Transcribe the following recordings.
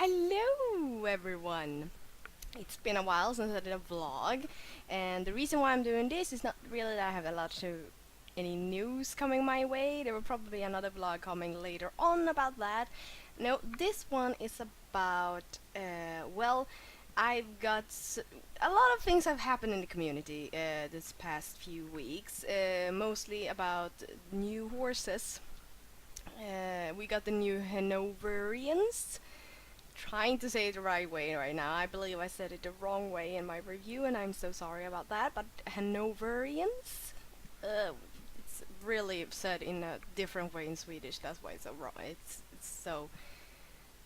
Hello everyone! It's been a while since I did a vlog, and the reason why I'm doing this is not really that I have any news coming my way. There will probably be another vlog coming later on about that. No, this one is about, well, I've got a lot of things have happened in the community this past few weeks, mostly about new horses. We got the new Hanoverians. Trying to say it the right way right now. I believe I said it the wrong way in my review, and I'm so sorry about that. But Hanoverians, it's really said in a different way in Swedish. That's why it's so wrong. It's so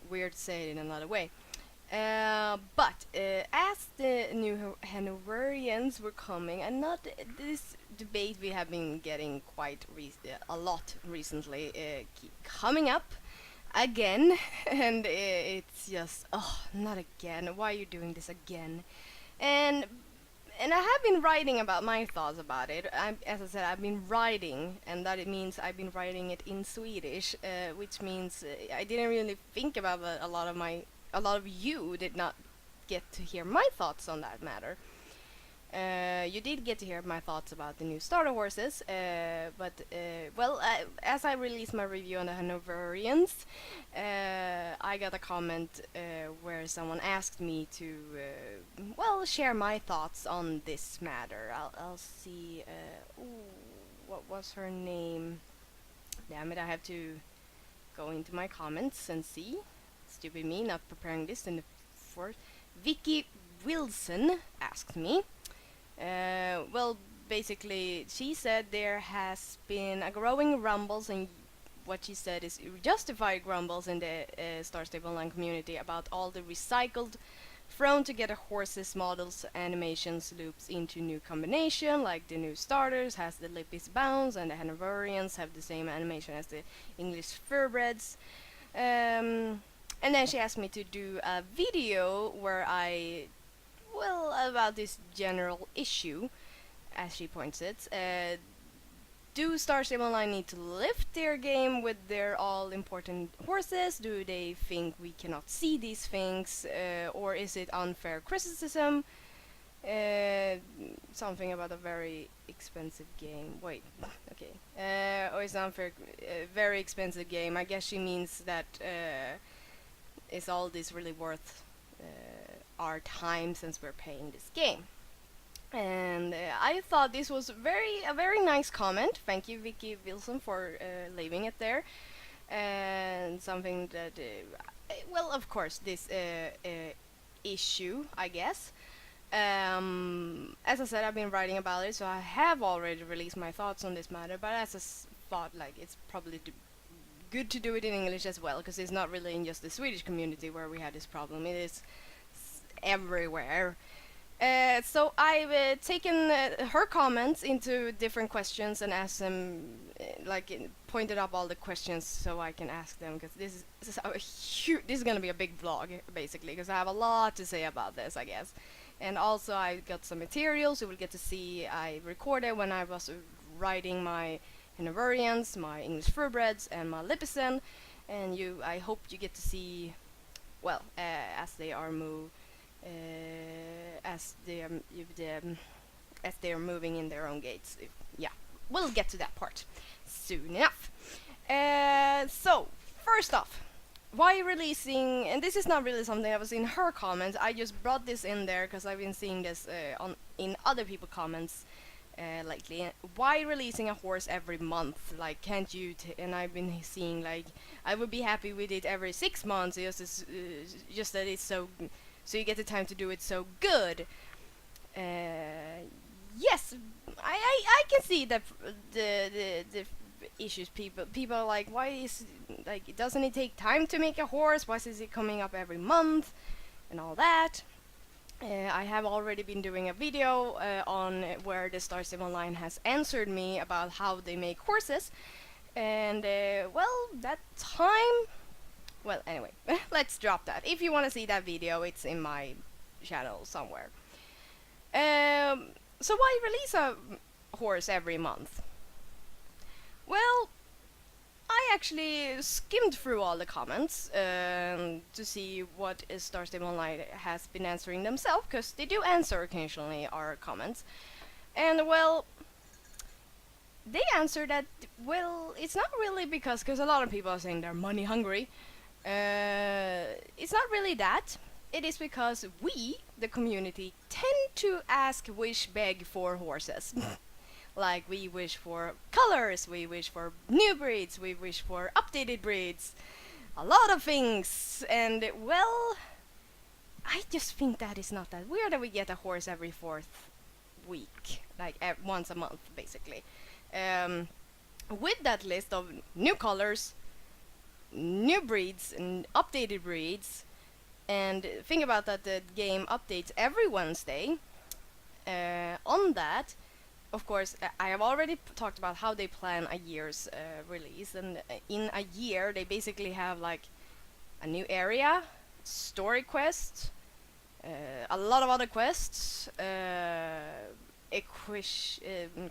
weird to say it in another way. But as the new Hanoverians were coming, and not this debate we have been getting quite a lot recently, keep coming up again, and it's just, oh, not again. Why are you doing this again? And and I have been writing about my thoughts about it. As I said, I've been writing, and that it means I've been writing it in Swedish, which means I didn't really think about a lot of you did not get to hear my thoughts on that matter. You did get to hear my thoughts about the new starter horses, but as I released my review on the Hanoverians, I got a comment where someone asked me to, share my thoughts on this matter. I'll see. What was her name? Damn it! I have to go into my comments and see. Stupid me, not preparing this in the first. Vicky Wilson asked me. Basically, she said there has been a growing rumbles, and what she said is justified grumbles in the Star Stable Online community about all the recycled, thrown together horses, models, animations, loops into new combination, like the new starters has the Lippis bounce, and the Hanoverians have the same animation as the English thoroughbreds. And then she asked me to do a video where about this general issue, as she points it. Do Star Stable Online need to lift their game with their all-important horses? Do they think we cannot see these things? Or is it unfair criticism? Something about a very expensive game. Wait, okay. Or is unfair, very expensive game. I guess she means that is all this really worth our time since we're paying this game? And I thought this was a very nice comment. Thank you, Vicky Wilson, for leaving it there. And something that, of course, this issue, I guess. As I said, I've been writing about it, so I have already released my thoughts on this matter. But as I thought, like, it's probably good to do it in English as well, because it's not really in just the Swedish community where we had this problem. It is everywhere. So I've taken her comments into different questions and asked them, pointed up all the questions so I can ask them, because this is gonna be a big vlog basically, because I have a lot to say about this, I guess. And also I got some materials you will get to see. I recorded when I was writing my Hanoverians, my English thoroughbreds, and my Lippisen, and I hope you get to see, as they are as they are moving in their own gates. Yeah, we'll get to that part soon enough. So first off, why releasing? And this is not really something that was in her comments. I just brought this in there because I've been seeing this in other people's comments lately. Why releasing a horse every month? Like, can't you? And I've been seeing, like, I would be happy with it every 6 months. Just that it's so you get the time to do it so good. Yes, I can see that the issues people are like, why is, like, doesn't it take time to make a horse? Why is it coming up every month and all that? I have already been doing a video on where the Star Stable Online has answered me about how they make horses, and that time. Well, anyway, let's drop that. If you want to see that video, it's in my channel somewhere. So why release a horse every month? Well, I actually skimmed through all the comments to see what Star Stable Online has been answering themselves, because they do answer occasionally our comments. And well, they answer that, well, it's not really because a lot of people are saying they're money hungry. It's not really that. It is because we, the community, tend to ask, wish, beg for horses. Like, we wish for colors, we wish for new breeds, we wish for updated breeds, a lot of things. And well, I just think that is not that weird that we get a horse every fourth week, like once a month, basically. With that list of new colors, new breeds, and updated breeds, and think about that the game updates every Wednesday. On that, of course, I have already talked about how they plan a year's release, and in a year they basically have like a new area, story quest, a lot of other quests,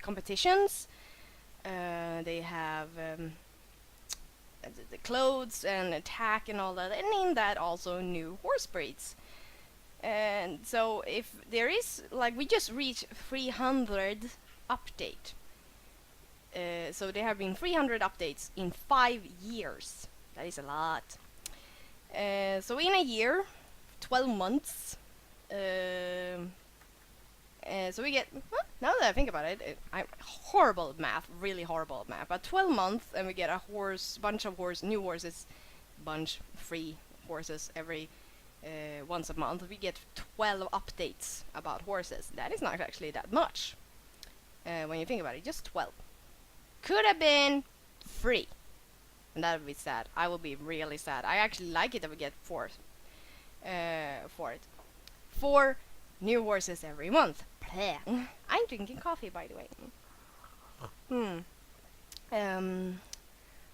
competitions. They have the clothes and attack and all that, and in that also new horse breeds. And so if there is, like, we just reached 300 update. So there have been 300 updates in 5 years. That is a lot. So in a year, 12 months, so we get, now that I think about it, I'm horrible at math, really horrible at math, but 12 months and we get a bunch of new horses, free horses every once a month. We get 12 updates about horses. That is not actually that much. When you think about it, just 12. Could have been free. And that would be sad. I will be really sad. I actually like it that we get 4 for it. 4 new horses every month. I'm drinking coffee, by the way.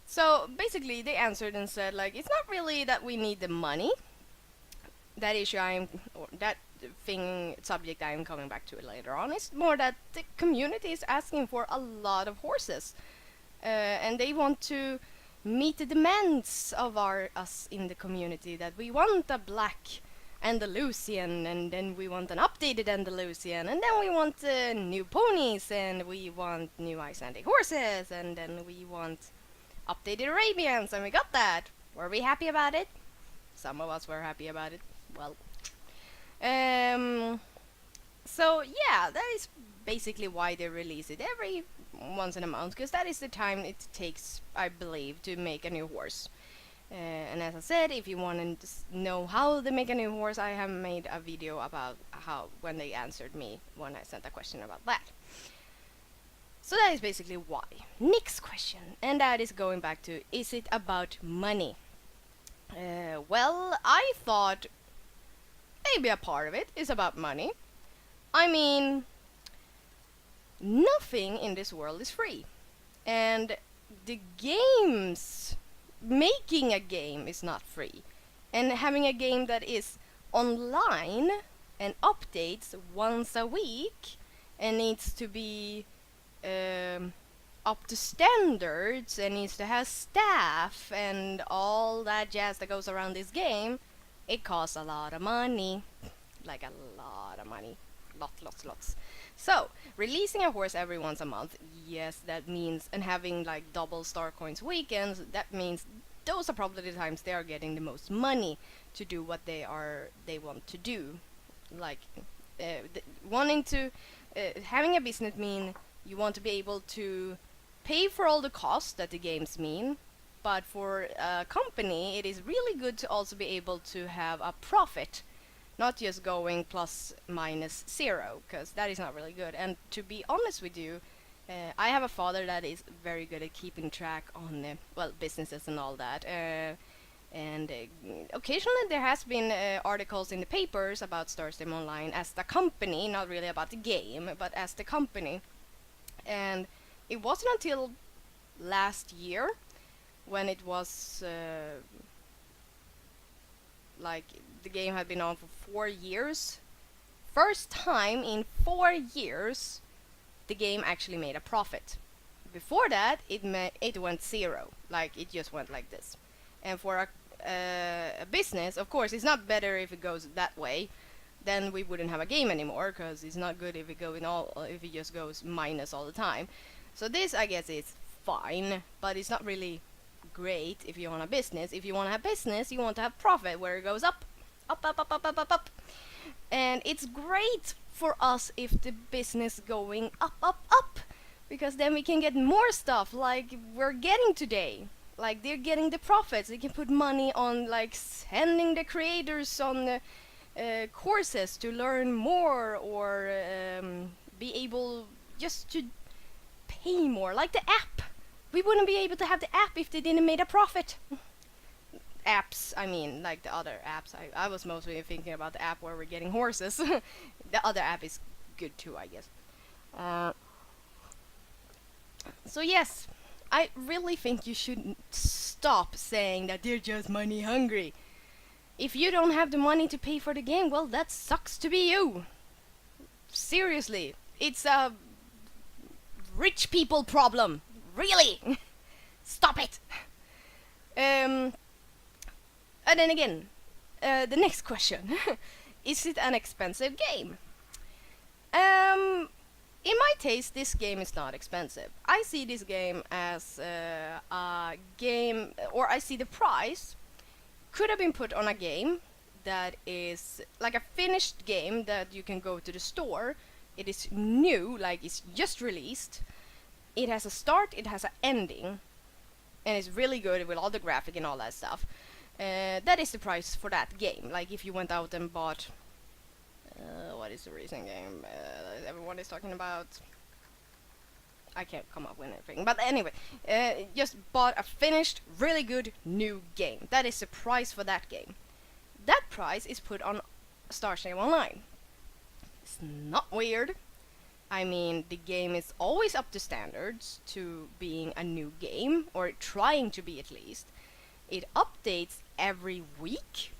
So basically they answered and said, like, it's not really that we need the money. That issue subject I'm coming back to it later on. It's more that the community is asking for a lot of horses, and they want to meet the demands of us in the community, that we want a black Andalusian, and then we want an updated Andalusian, and then we want new ponies, and we want new Icelandic horses, and then we want updated Arabians, and we got that. Were we happy about it? Some of us were happy about it. Well, so yeah, that is basically why they release it every once in a month, because that is the time it takes, I believe, to make a new horse. And as I said, if you want to know how they make a new horse, I have made a video about when they answered me when I sent a question about that. So that is basically why. Next question, and that is going back to, is it about money? Well, I thought maybe a part of it is about money. I mean, nothing in this world is free. And the games, making a game is not free. And having a game that is online and updates once a week and needs to be up to standards and needs to have staff and all that jazz that goes around this game, it costs a lot of money. Like a lot of money. Lots. So, releasing a horse every once a month, yes, that means, and having like double star coins weekends, that means those are probably the times they are getting the most money to do what they want to do. Like, having a business mean you want to be able to pay for all the costs that the games mean, but for a company it is really good to also be able to have a profit, not just going plus minus zero, because that is not really good. And to be honest with you, I have a father that is very good at keeping track on businesses and all that, and occasionally there has been articles in the papers about Star Stable Online as the company, not really about the game, but as the company. And it wasn't until last year, when it was like the game had been on for 4 years, first time in 4 years the game actually made a profit. before that, it went zero. Like it just went like this. And for a business, of course, it's not better if it goes that way. Then we wouldn't have a game anymore, because it's not good if if it just goes minus all the time. So this, I guess, is fine, but it's not really great if you want a business. If you want to have business, you want to have profit where it goes up, up, up, up, up, up, up, up. And it's great for us if the business going up, up, up, because then we can get more stuff like we're getting today. Like they're getting the profits. They can put money on like sending the creators on courses to learn more, or be able just to pay more. Like the app. We wouldn't be able to have the app if they didn't make a profit. Apps, I mean, like the other apps. I was mostly thinking about the app where we're getting horses. The other app is good too, I guess. So yes, I really think you should stop saying that they're just money hungry. If you don't have the money to pay for the game, well, that sucks to be you. Seriously, it's a rich people problem. Really? Stop it. And then again, the next question. Is it an expensive game? In my taste, this game is not expensive. I see this game as a game, or I see the price could have been put on a game that is like a finished game that you can go to the store. It is new, like it's just released. It has a start, it has an ending, and it's really good with all the graphic and all that stuff. That is the price for that game. Like if you went out and bought what is the recent game everyone is talking about? I can't come up with anything. But anyway, just bought a finished, really good new game. That is the price for that game. That price is put on Star Stable Online. It's not weird. I mean, the game is always up to standards to being a new game, or trying to be at least. It updates every week.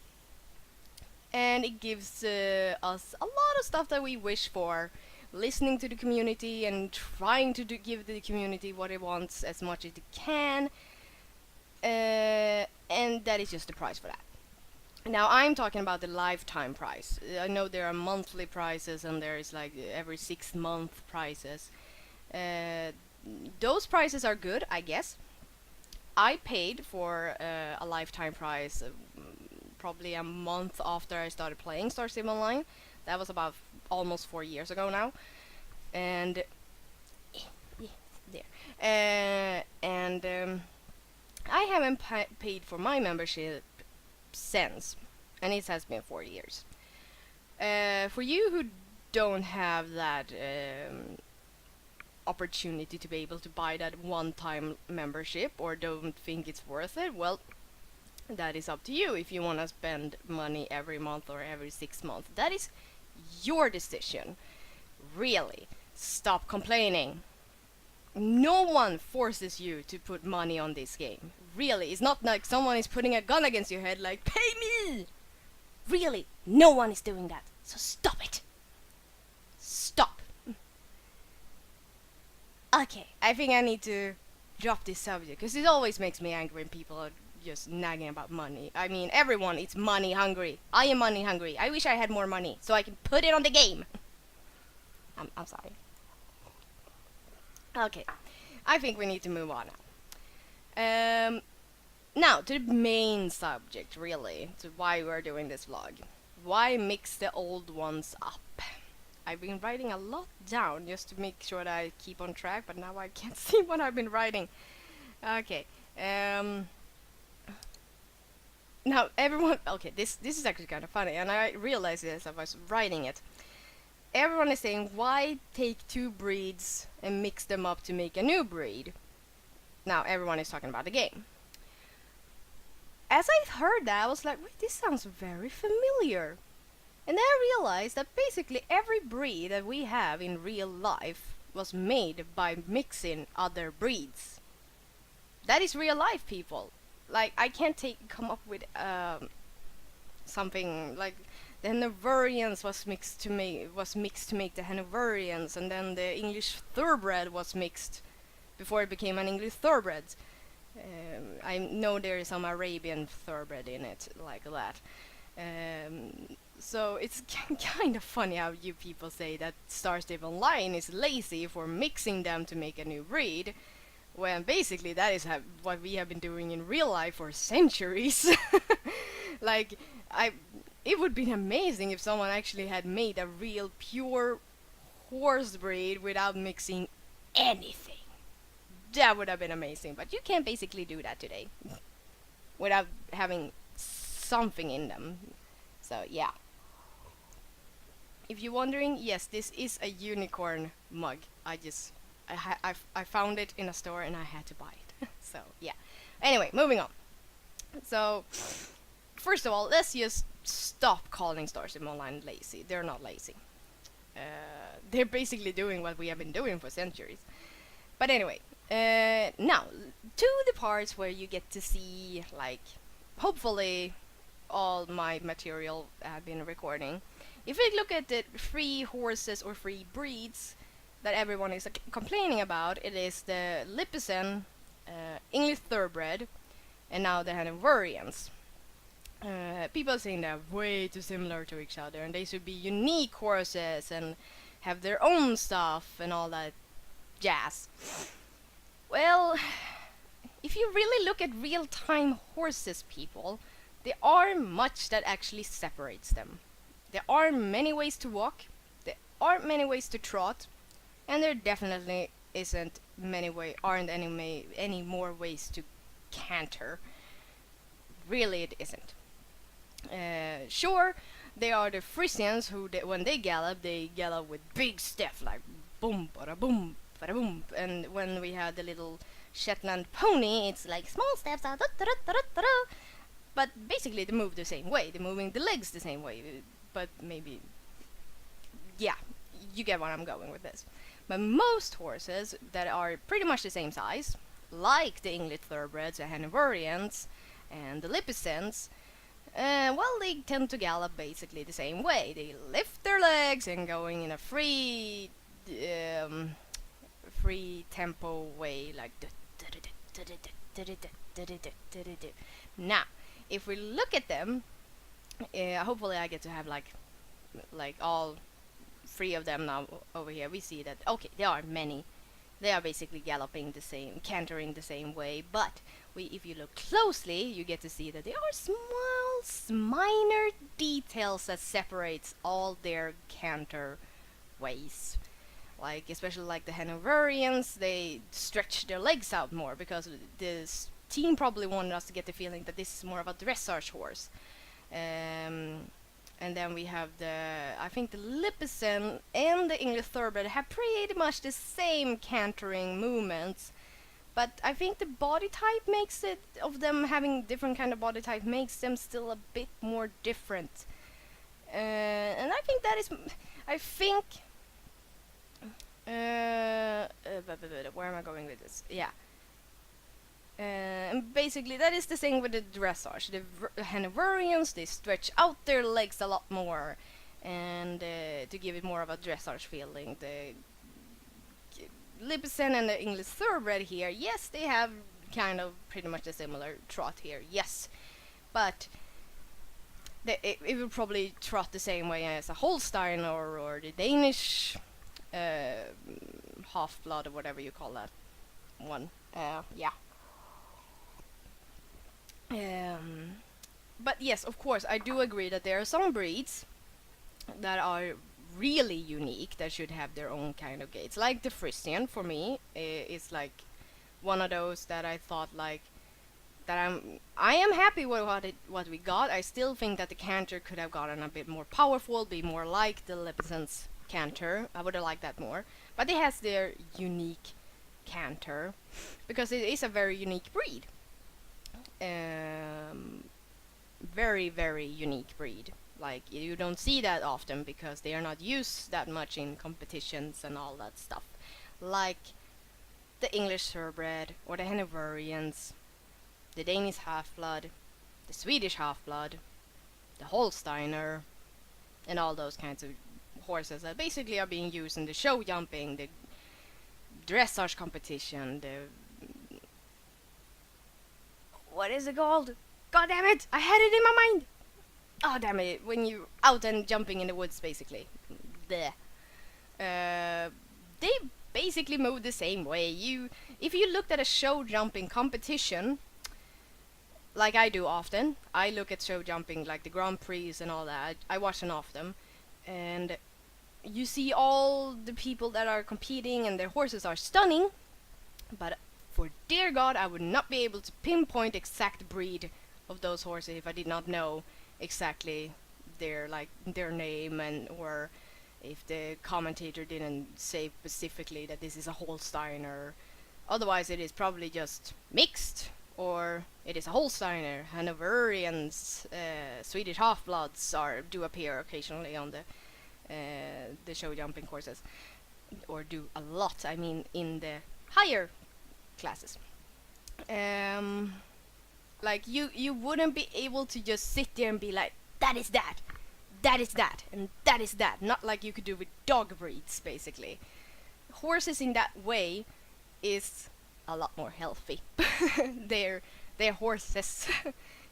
And it gives us a lot of stuff that we wish for. Listening to the community and trying to give the community what it wants as much as it can. And that is just the price for that. Now I'm talking about the lifetime price. I know there are monthly prices and there is like every 6 month prices. Those prices are good, I guess. I paid for a lifetime price probably a month after I started playing Star Stable Online. That was about almost 4 years ago now. And there. I haven't paid for my membership since, and it has been 4 years. For you who don't have that opportunity to be able to buy that one-time membership, or don't think it's worth it, well, that is up to you. If you want to spend money every month or every 6 months, that is your decision. Really, stop complaining. No one forces you to put money on this game. Really, it's not like someone is putting a gun against your head like, pay me! Really, no one is doing that. So stop it. Stop. Okay, I think I need to drop this subject, because it always makes me angry when people are just nagging about money. I mean, everyone is money hungry. I am money hungry. I wish I had more money so I can put it on the game. I'm sorry. Okay, I think we need to move on now. Now to the main subject, really, to why we're doing this vlog. Why mix the old ones up? I've been writing a lot down just to make sure that I keep on track, but now I can't see what I've been writing. Okay. Now everyone, okay, this is actually kind of funny, and I realized this as I was writing it. Everyone is saying, why take 2 breeds and mix them up to make a new breed? Now everyone is talking about the game. As I heard that, I was like, wait, this sounds very familiar. And then I realized that basically every breed that we have in real life was made by mixing other breeds. That is real life, people. Like, I can't come up with something like the Hanoverians was mixed to make the Hanoverians, and then the English Thoroughbred was mixed before it became an English thoroughbred. I know there is some Arabian thoroughbred in it, like that. So it's kind of funny how you people say that Star Stable Online is lazy for mixing them to make a new breed, when basically that is what we have been doing in real life for centuries. Like, I, it would be amazing if someone actually had made a real pure horse breed without mixing anything. That would have been amazing, but you can't basically do that today without having something in them. So yeah. If you're wondering, yes, this is a unicorn mug. I found it in a store and I had to buy it. So yeah. Anyway, moving on. So first of all, let's just stop calling Starship Online lazy. They're not lazy. They're basically doing what we have been doing for centuries. But anyway, now to the parts where you get to see, like, hopefully all my material I've been recording. If we look at the free horses or free breeds that everyone is complaining about, it is the Lipizzen, English Thoroughbred, and now the Hanoverians. People are saying they're way too similar to each other and they should be unique horses and have their own stuff and all that jazz. Well, if you really look at real-time horses, people, there are much that actually separates them. There are many ways to walk, there aren't many ways to trot, and there definitely aren't any more ways to canter. Really, it isn't. Sure, they are the Frisians who, when they gallop with big steps, like boom, bada boom, bada boom. And when we had the little Shetland pony, it's like small steps, but basically they move the same way. They're moving the legs the same way, but maybe, yeah, you get what I'm going with this. But most horses that are pretty much the same size, like the English Thoroughbreds, the Hanoverians, and the Lipizzens, well, they tend to gallop basically the same way. They lift their legs and going in a free tempo way, like. Now, if we look at them, hopefully I get to have like all three of them now over here. We see that okay, there are many. They are basically galloping the same, cantering the same way, but if you look closely, you get to see that there are small, minor details that separates all their canter ways. Like, especially like the Hanoverians, they stretch their legs out more because this team probably wanted us to get the feeling that this is more of a dressage horse. And then we have I think the Lipizzen and the English Thoroughbred have pretty much the same cantering movements, but I think the body type makes it, of them having different kind of body type, makes them still a bit more different. And I think that is, where am I going with this? Yeah. And basically that is the thing with the dressage. The Hanoverians, they stretch out their legs a lot more, and to give it more of a dressage feeling. The Lipizzen and the English Thoroughbred here, yes, they have kind of pretty much a similar trot here, yes, but it will probably trot the same way as a Holstein or the Danish half-blood or whatever you call that one. Yeah. But yes, of course, I do agree that there are some breeds that are really unique that should have their own kind of gaits. Like the Frisian, for me, is like one of those that I thought like that I am happy with what we got. I still think that the Canter could have gotten a bit more powerful, be more like the Lipizzen's Canter. I would have liked that more. But it has their unique Canter because it is a very unique breed. Very, very unique breed. Like, you don't see that often because they are not used that much in competitions and all that stuff. Like the English Thoroughbred or the Hanoverians, the Danish Half-Blood, the Swedish Half-Blood, the Holsteiner, and all those kinds of horses that basically are being used in the show jumping, the dressage competition, the what is it called? God damn it! I had it in my mind. Oh damn it! When you out and jumping in the woods, basically. Bleh. They basically move the same way. If you looked at a show jumping competition, like I do often, I look at show jumping like the Grand Prix and all that. I watch enough of them, and you see all the people that are competing and their horses are stunning, but for dear God, I would not be able to pinpoint exact breed of those horses if I did not know exactly their name, and or if the commentator didn't say specifically that this is a Holsteiner. Otherwise, it is probably just mixed, or it is a Holsteiner. Hanoverians, Swedish half-bloods do appear occasionally on the show jumping courses, or do a lot. I mean, in the higher classes. Like you wouldn't be able to just sit there and be like, that is that, that is that, and that is that. Not like you could do with dog breeds, basically. Horses in that way is a lot more healthy. they're horses.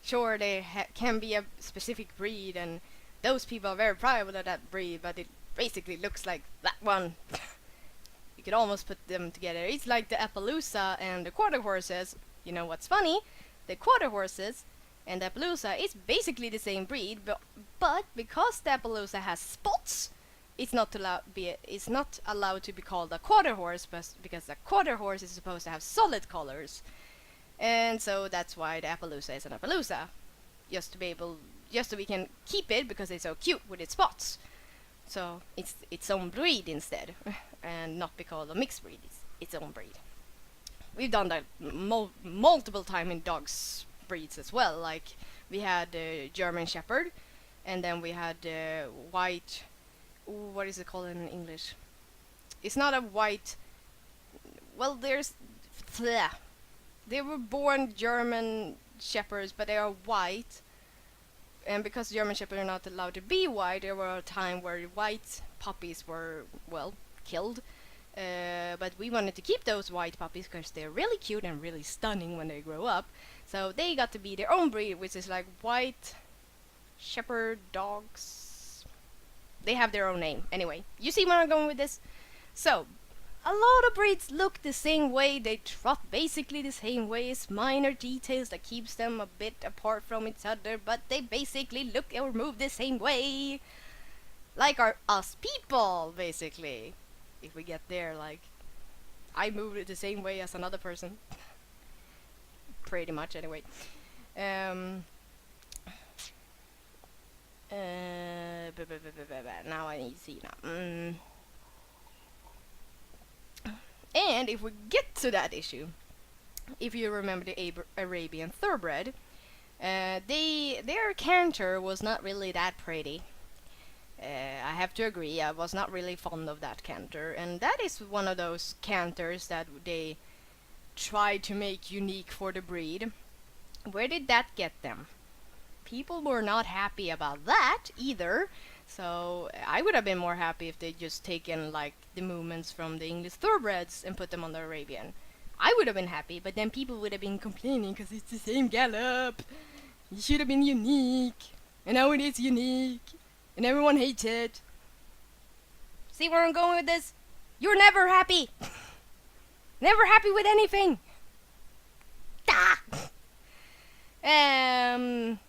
Sure, they can be a specific breed, and those people are very proud of that breed, but it basically looks like that one. You could almost put them together. It's like the Appaloosa and the quarter horses. You know what's funny? The quarter horses and the Appaloosa is basically the same breed, but because the Appaloosa has spots, it's not allowed to be called a quarter horse, because a quarter horse is supposed to have solid colors, and so that's why the Appaloosa is an Appaloosa, just so we can keep it because it's so cute with its spots. So it's its own breed instead, and not be called a mixed breed. It's its own breed. We've done that multiple times in dogs breeds as well. Like we had German Shepherd, and then we had white. What is it called in English? It's not a white. Well, there's. Bleh. They were born German Shepherds, but they are white. And because German Shepherds are not allowed to be white, there were a time where white puppies were, well, killed. But we wanted to keep those white puppies because they're really cute and really stunning when they grow up. So they got to be their own breed, which is like white shepherd dogs. They have their own name. Anyway, you see where I'm going with this? So, a lot of breeds look the same way. They trot basically the same way. It's minor details that keeps them a bit apart from each other, but they basically look or move the same way. Like us people, basically. If we get there, like, I move it the same way as another person. Pretty much, anyway. Now I need to see now. And if we get to that issue, if you remember the Arabian thoroughbred, their canter was not really that pretty. I have to agree, I was not really fond of that canter, and that is one of those canters that they tried to make unique for the breed. Where did that get them? People were not happy about that either. So I would have been more happy if they'd just taken like the movements from the English thoroughbreds and put them on the Arabian. I would have been happy, but then people would have been complaining because it's the same gallop. It should have been unique, and now it is unique, and everyone hates it. See where I'm going with this? You're never happy. Never happy with anything.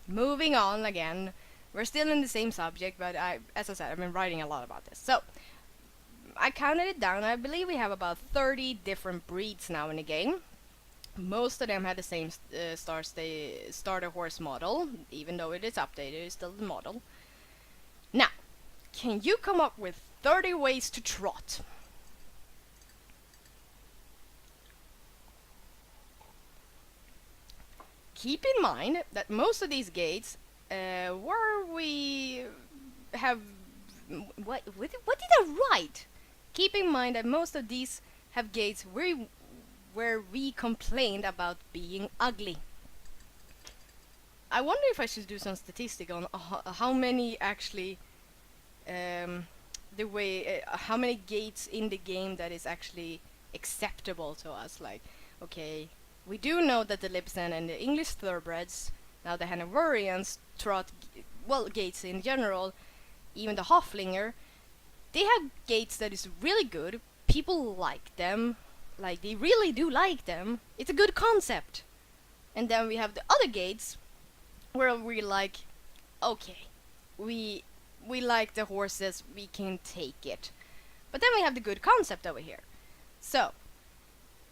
Moving on again. We're still in the same subject, but as I said, I've been writing a lot about this. So, I counted it down. I believe we have about 30 different breeds now in the game. Most of them had the same starter horse model, even though it is updated, it's still the model. Now, can you come up with 30 ways to trot? Keep in mind that most of these gates what did I write? Keep in mind that most of these have gates where we complained about being ugly. I wonder if I should do some statistic on how many actually how many gates in the game that is actually acceptable to us. Like, okay, we do know that the Lipizan and the English thoroughbreds, now the Hanoverians, trot, well, gaits in general, even the Hoflinger, they have gaits that is really good. People like them, like they really do like them. It's a good concept. And then we have the other gaits where we're like, okay, we like the horses, we can take it. But then we have the good concept over here. So,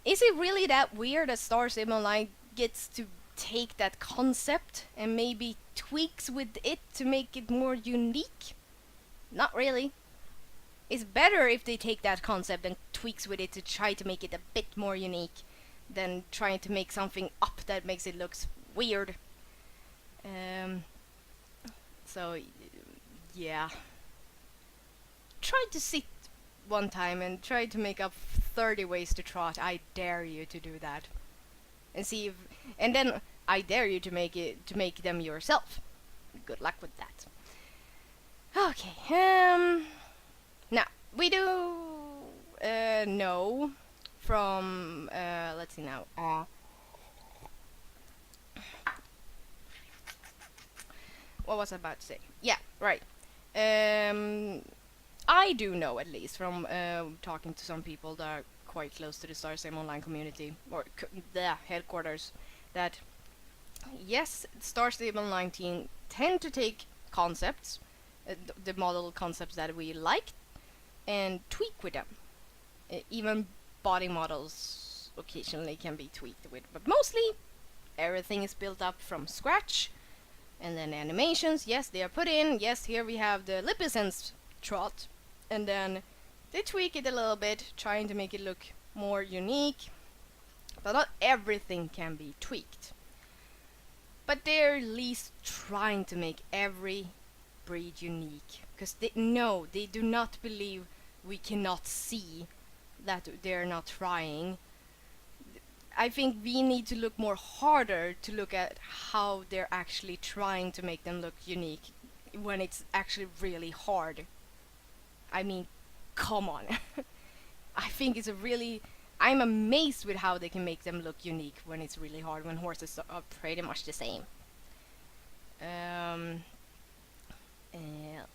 is it really that weird that Star Stable Online gets to take that concept and maybe tweaks with it to make it more unique? Not really. It's better if they take that concept and tweaks with it to try to make it a bit more unique than trying to make something up that makes it look weird. So, yeah. Try to sit one time and try to make up 30 ways to trot. I dare you to do that. And see if, and then I dare you to make them yourself. Good luck with that. Okay, now we do know from let's see now. What was I about to say? Yeah, right. I do know, at least from talking to some people that are quite close to the Star Sim Online community, or the headquarters, that yes, Star Stable 19 tend to take concepts, the model concepts that we like, and tweak with them. Even body models occasionally can be tweaked with, but mostly everything is built up from scratch. And then animations, yes, they are put in. Yes, here we have the Lipizan's trot, and then they tweak it a little bit, trying to make it look more unique. But not everything can be tweaked. But they're at least trying to make every breed unique, because they do not believe we cannot see that they're not trying. I think we need to look more harder to look at how they're actually trying to make them look unique when it's actually really hard. I mean, come on. I think it's I'm amazed with how they can make them look unique when it's really hard, when horses are pretty much the same.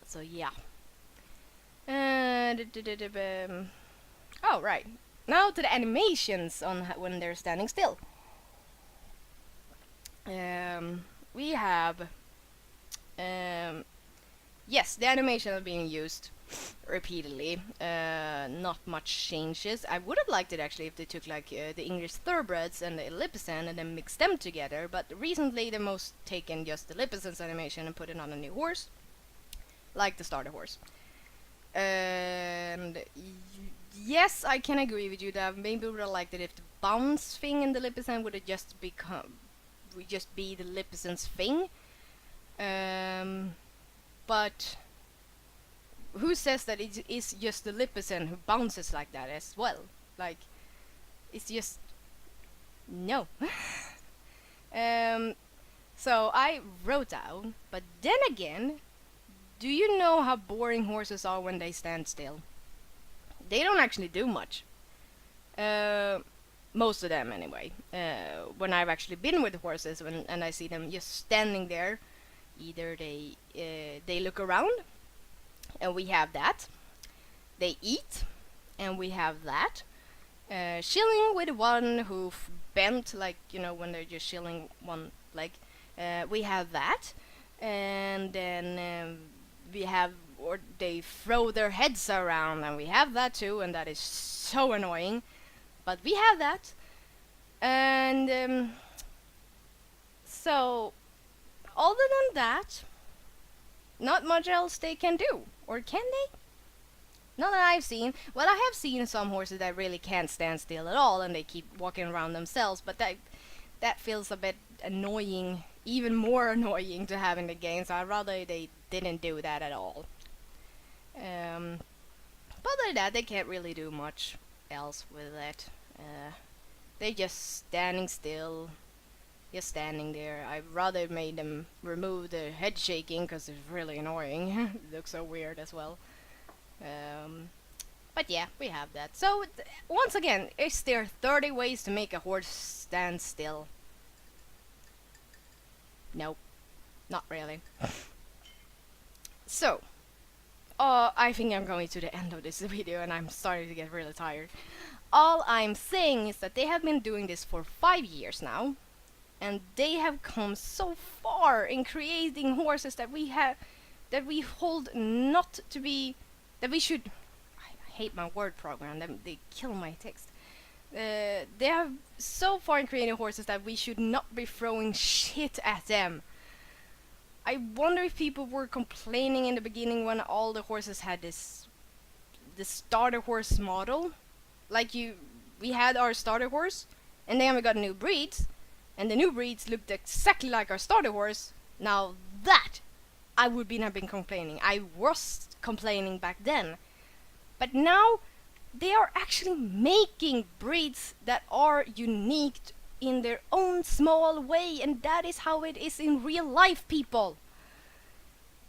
So yeah. Oh, right. Now to the animations on when they're standing still. We have, yes, the animation is being used repeatedly. Not much changes. I would have liked it actually if they took like the English thoroughbreds and the Lipizan and then mixed them together. But recently the most taken just the Lipizan's animation and put it on a new horse, like the starter horse. And yes, I can agree with you that maybe would have liked it if the bounce thing in the Lipizan would have just be the Lipizan's thing. But who says that it is just the Lipizan who bounces like that as well? Like, it's just no. So I wrote down, but then again, do you know how boring horses are when they stand still? They don't actually do much. Most of them, anyway. When I've actually been with horses and I see them just standing there, either they look around, and we have that. They eat, and we have that. Shilling with one hoof bent, like, you know, when they're just shilling one leg. We have that. And then we have, or they throw their heads around, and we have that too, and that is so annoying. But we have that. And so, other than that, not much else they can do. Or can they? Not that I've seen. Well, I have seen some horses that really can't stand still at all, and they keep walking around themselves, but that feels a bit annoying, even more annoying to have in the game, so I'd rather they didn't do that at all. But other than that, they can't really do much else with it. They're just standing still, just standing there. I'd rather made them remove the head shaking, because it's really annoying. It looks so weird as well. But yeah, we have that. So once again, is there 30 ways to make a horse stand still? Nope, not really. So, I think I'm going to the end of this video and I'm starting to get really tired. All I'm saying is that they have been doing this for 5 years now, and they have come so far in creating horses that we hold not to be, that we should, I hate my word program, they kill my text. They have so far in creating horses that we should not be throwing shit at them. I wonder if people were complaining in the beginning when all the horses had this starter horse model. Like we had our starter horse, and then we got new breeds, and the new breeds looked exactly like our starter horse. Now that I would have been complaining. I was complaining back then, but now they are actually making breeds that are unique in their own small way, and that is how it is in real life, people.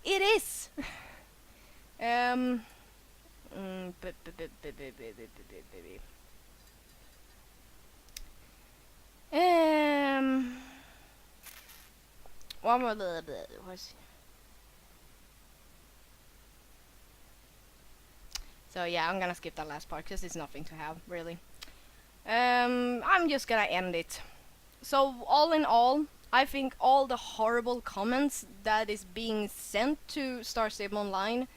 It is. One more little bit. So yeah, I'm gonna skip that last part because it's nothing to have, really. I'm just gonna end it. So all in all, I think all the horrible comments that is being sent to Star Stable Online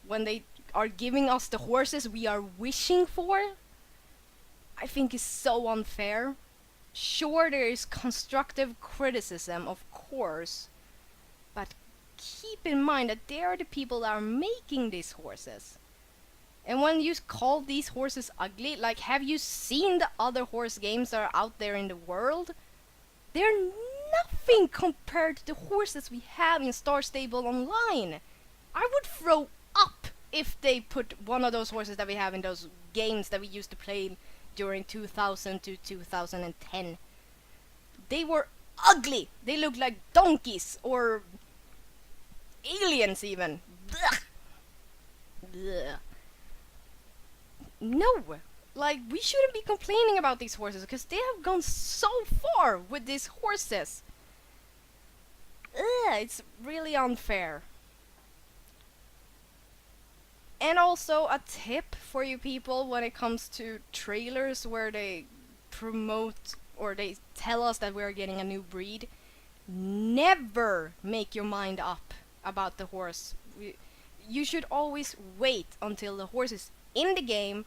when they are giving us the horses we are wishing for, I think is so unfair. Sure, there is constructive criticism, of course, but keep in mind that they are the people that are making these horses. And when you call these horses ugly, like, have you seen the other horse games that are out there in the world? They're nothing compared to the horses we have in Star Stable Online. I would throw up if they put one of those horses that we have in those games that we used to play during 2000 to 2010. They were ugly. They looked like donkeys or aliens even. Blech. Blech. No, like, we shouldn't be complaining about these horses because they have gone so far with these horses. It's really unfair. And also a tip for you people when it comes to trailers where they promote or they tell us that we're getting a new breed. Never make your mind up about the horse. You should always wait until the horse is in the game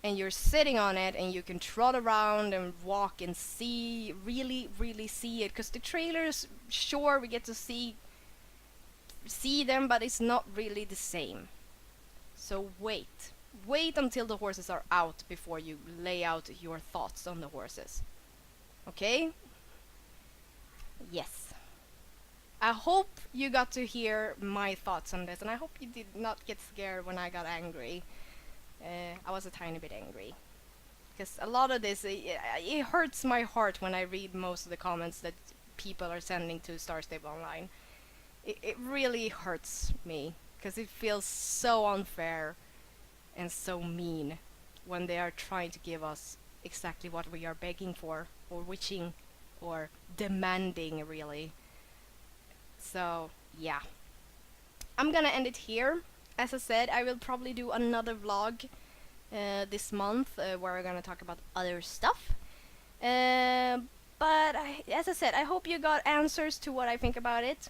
and you're sitting on it and you can trot around and walk and see, really see it, because the trailers, sure, we get to see them, but it's not really the same. So wait until the horses are out before you lay out your thoughts on the horses. Okay? Yes. I hope you got to hear my thoughts on this, and I hope you did not get scared when I got angry. I was a tiny bit angry. Because a lot of this, it hurts my heart when I read most of the comments that people are sending to Star Stable Online. It really hurts me, because it feels so unfair and so mean when they are trying to give us exactly what we are begging for, or wishing, or demanding, really. So, yeah. I'm gonna end it here. As I said, I will probably do another vlog this month where we're gonna talk about other stuff. But as I said, I hope you got answers to what I think about it.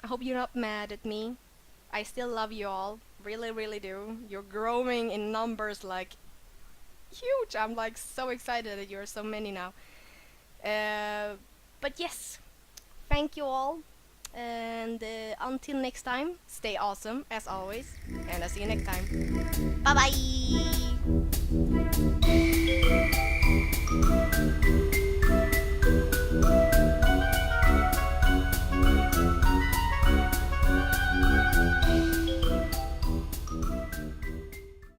I hope you're not mad at me. I still love you all. Really do. You're growing in numbers like huge. I'm like so excited that you're so many now. But yes, thank you all. And until next time, stay awesome as always, and I'll see you next time. Bye bye.